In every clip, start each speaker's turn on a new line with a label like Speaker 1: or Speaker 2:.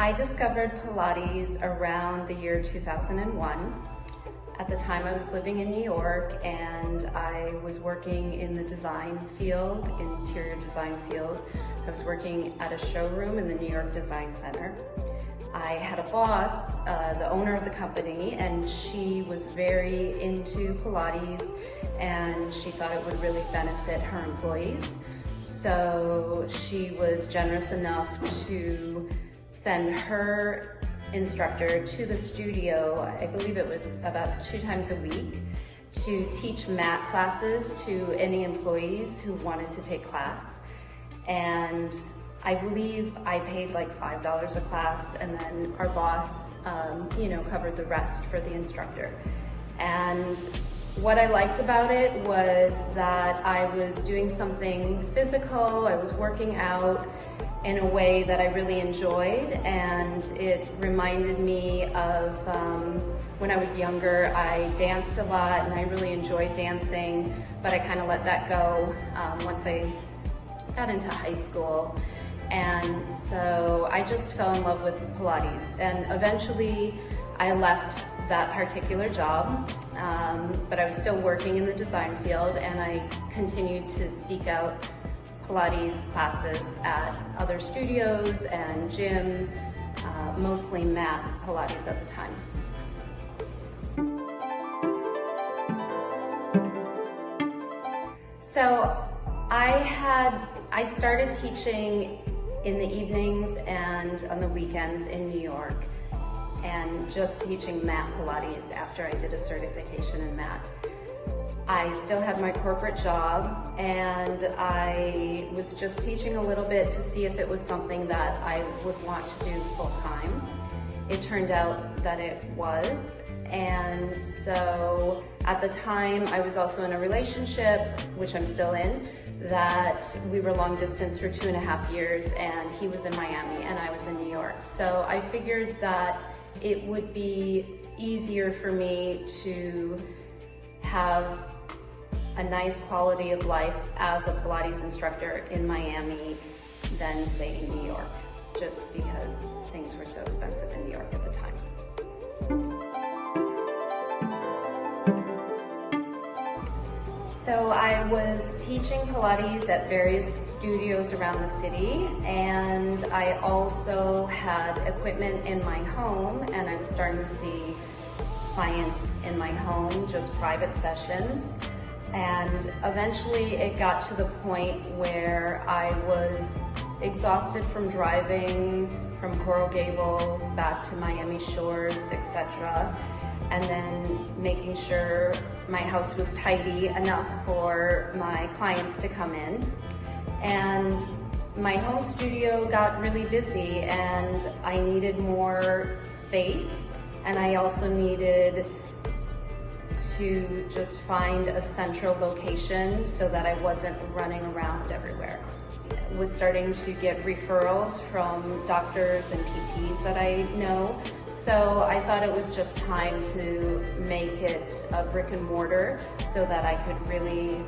Speaker 1: I discovered Pilates around the year 2001. At the time I was living in New York and I was working in the design field, interior design field. I was working at a showroom in the New York Design Center. I had a boss, the owner of the company, and she was very into Pilates and she thought it would really benefit her employees. So she was generous enough to send her instructor to the studio, I believe it was about 2 times a week, to teach mat classes to any employees who wanted to take class. And I believe I paid like $5 a class, and then our boss, covered the rest for the instructor. And what I liked about it was that I was doing something physical, I was working out in a way that I really enjoyed, and it reminded me of when I was younger. I danced a lot and I really enjoyed dancing, but I kind of let that go once I got into high school. And so I just fell in love with Pilates, and eventually I left that particular job, but I was still working in the design field, and I continued to seek out Pilates classes at other studios and gyms, mostly mat Pilates at the time. So I started teaching in the evenings and on the weekends in New York, and just teaching mat Pilates after I did a certification in mat. I still had my corporate job, and I was just teaching a little bit to see if it was something that I would want to do full time. It turned out that it was, and so at the time I was also in a relationship, which I'm still in, that we were long distance for 2.5 years, and he was in Miami and I was in New York. So I figured that it would be easier for me to have a nice quality of life as a Pilates instructor in Miami than, say, in New York, just because things were so expensive in New York at the time. So I was teaching Pilates at various studios around the city, and I also had equipment in my home, and I was starting to see clients in my home, just private sessions. And eventually it got to the point where I was exhausted from driving from Coral Gables back to Miami Shores, etc. And then making sure my house was tidy enough for my clients to come in. And my home studio got really busy and I needed more space, and I also needed to just find a central location so that I wasn't running around everywhere. I was starting to get referrals from doctors and PTs that I know, so I thought it was just time to make it a brick and mortar so that I could really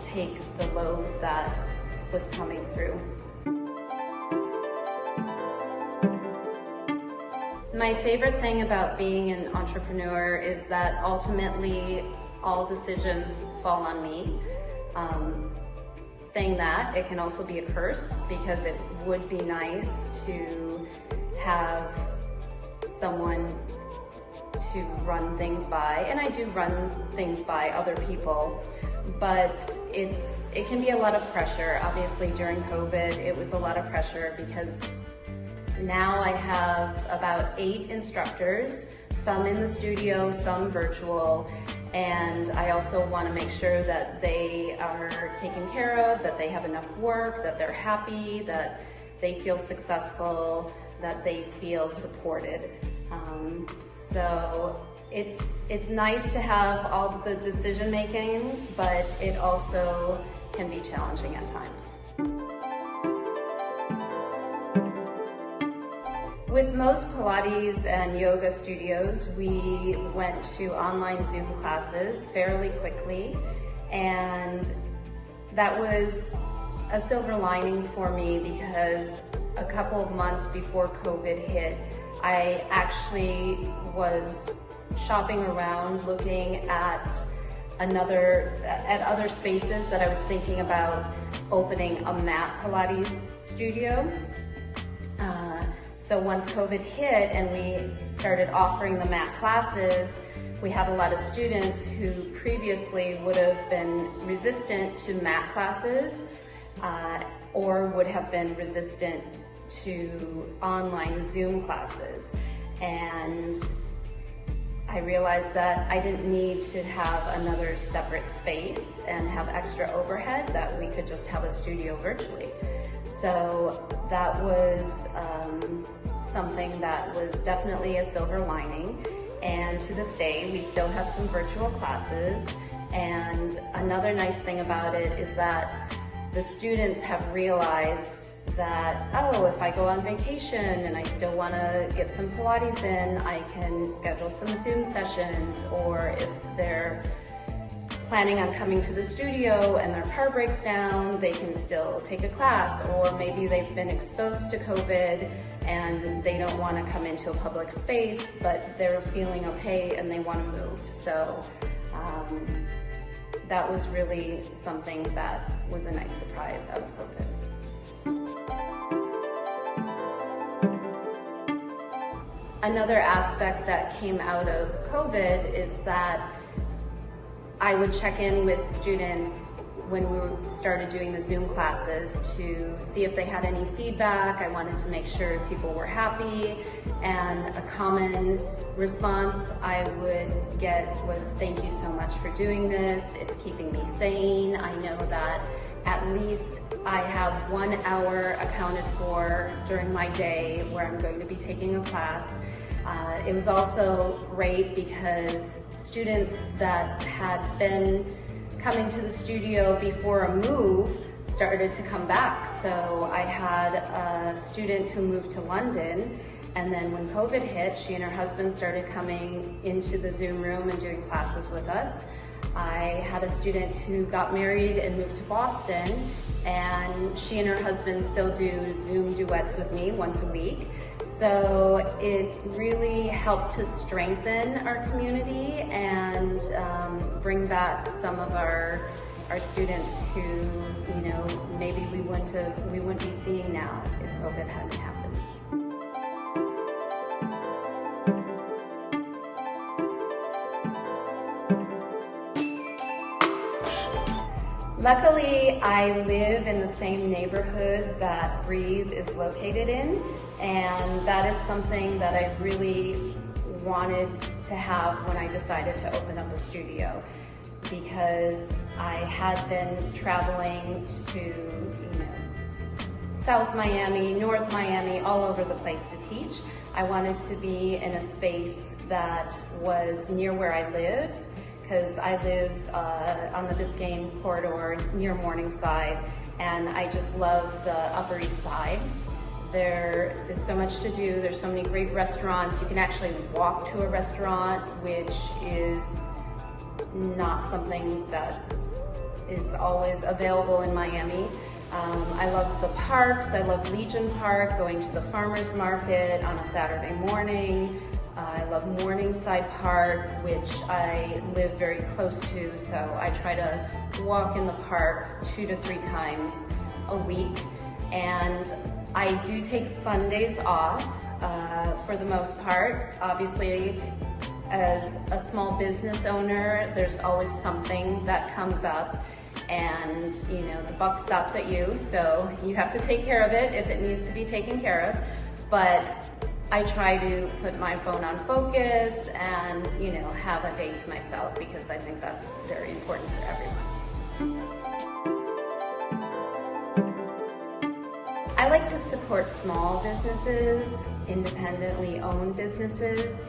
Speaker 1: take the load that was coming through. My favorite thing about being an entrepreneur is that ultimately all decisions fall on me. Saying that, it can also be a curse, because it would be nice to have someone to run things by, and I do run things by other people, but it can be a lot of pressure. Obviously during COVID, it was a lot of pressure because now I have about 8 instructors, some in the studio, some virtual, and I also want to make sure that they are taken care of, that they have enough work, that they're happy, that they feel successful, that they feel supported. So it's nice to have all the decision making, but it also can be challenging at times. With most Pilates and yoga studios, we went to online Zoom classes fairly quickly, and that was a silver lining for me because a couple of months before COVID hit, I actually was shopping around looking at other spaces that I was thinking about opening a mat Pilates studio. So once COVID hit and we started offering the mat classes, we have a lot of students who previously would have been resistant to mat classes or would have been resistant to online Zoom classes. And I realized that I didn't need to have another separate space and have extra overhead, that we could just have a studio virtually. So that was something that was definitely a silver lining. And to this day, we still have some virtual classes. And another nice thing about it is that the students have realized that, oh, if I go on vacation and I still want to get some Pilates in, I can schedule some Zoom sessions. Or if they're planning on coming to the studio and their car breaks down, they can still take a class. Or maybe they've been exposed to COVID and they don't want to come into a public space, but they're feeling okay and they want to move. So that was really something that was a nice surprise out of COVID. Another aspect that came out of COVID is that I would check in with students when we started doing the Zoom classes to see if they had any feedback. I wanted to make sure people were happy, and a common response I would get was, "Thank you so much for doing this. It's keeping me sane. I know that at least I have 1 hour accounted for during my day where I'm going to be taking a class." It was also great because students that had been coming to the studio before a move started to come back. So I had a student who moved to London, and then when COVID hit, she and her husband started coming into the Zoom room and doing classes with us. I had a student who got married and moved to Boston, and she and her husband still do Zoom duets with me once a week. So it really helped to strengthen our community and bring back some of our students who, you know, maybe we wouldn't be seeing now if COVID hadn't happened. Luckily, I live in the same neighborhood that Breathe is located in, and that is something that I really wanted to have when I decided to open up a studio, because I had been traveling to, you know, South Miami, North Miami, all over the place to teach. I wanted to be in a space that was near where I live, because I live on the Biscayne corridor near Morningside, and I just love the Upper East Side. There is so much to do. There's so many great restaurants. You can actually walk to a restaurant, which is not something that is always available in Miami. I love the parks. I love Legion Park, going to the farmer's market on a Saturday morning. I love Morningside Park, which I live very close to, so I try to walk in the park 2 to 3 times a week. And I do take Sundays off for the most part. Obviously, as a small business owner, there's always something that comes up, and you know, the buck stops at you, so you have to take care of it if it needs to be taken care of. But I try to put my phone on focus and, you know, have a day to myself, because I think that's very important for everyone. I like to support small businesses, independently owned businesses.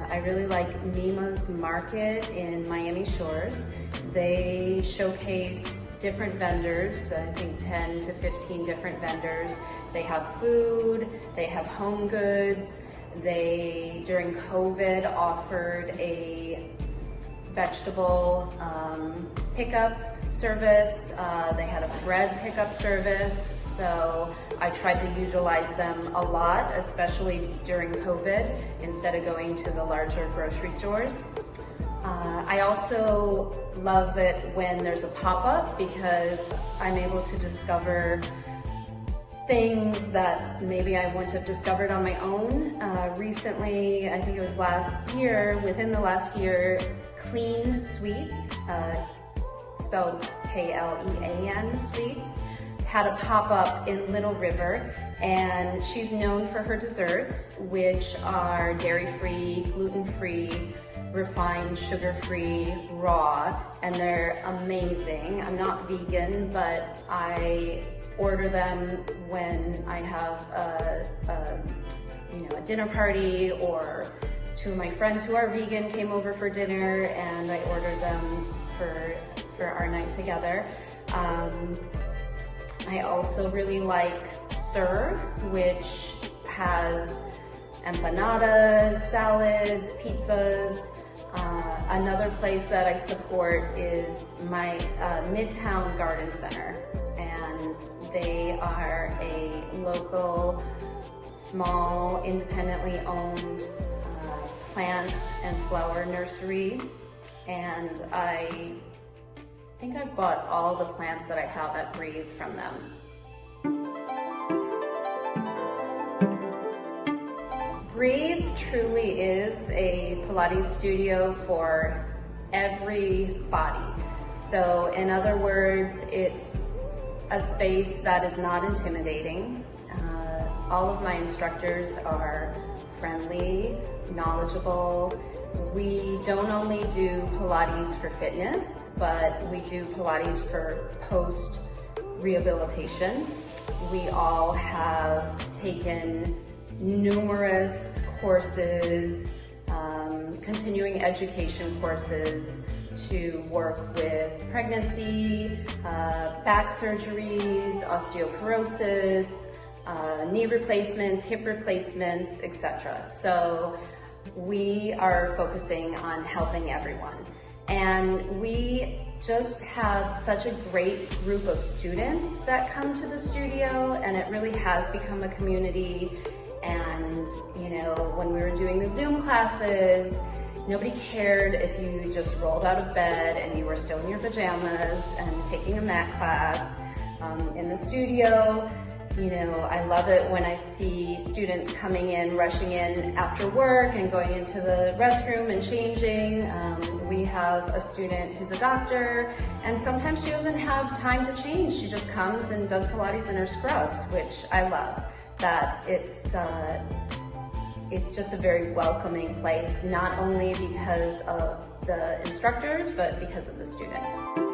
Speaker 1: I really like Mima's Market in Miami Shores. They showcase different vendors, I think 10 to 15 different vendors. They have food, they have home goods. They, during COVID, offered a vegetable pickup service. They had a bread pickup service, so I tried to utilize them a lot, especially during COVID, instead of going to the larger grocery stores. I also love it when there's a pop-up because I'm able to discover things that maybe I wouldn't have discovered on my own. Recently, I think it was within the last year, Clean Sweets, spelled K-L-E-A-N Sweets, had a pop-up in Little River, and she's known for her desserts, which are dairy-free, gluten-free, refined, sugar-free, raw, and they're amazing. I'm not vegan, but I order them when I have a dinner party, or two of my friends who are vegan came over for dinner and I ordered them for our night together. I also really like Sir, which has empanadas, salads, pizzas. Another place that I support is my Midtown Garden Center, and they are a local, small, independently owned plant and flower nursery, and I think I've bought all the plants that I have at Breathe from them. Breathe truly is a Pilates studio for everybody. So in other words, it's a space that is not intimidating. All of my instructors are friendly, knowledgeable. We don't only do Pilates for fitness, but we do Pilates for post-rehabilitation. We all have taken numerous courses, continuing education courses to work with pregnancy, back surgeries, osteoporosis, knee replacements, hip replacements, etc. So we are focusing on helping everyone. And we just have such a great group of students that come to the studio, and it really has become a community. And when we were doing the Zoom classes, nobody cared if you just rolled out of bed and you were still in your pajamas and taking a mat class. In the studio, I love it when I see students coming in, rushing in after work and going into the restroom and changing. We have a student who's a doctor, and sometimes she doesn't have time to change. She just comes and does Pilates in her scrubs, which I love. That it's just a very welcoming place, not only because of the instructors, but because of the students.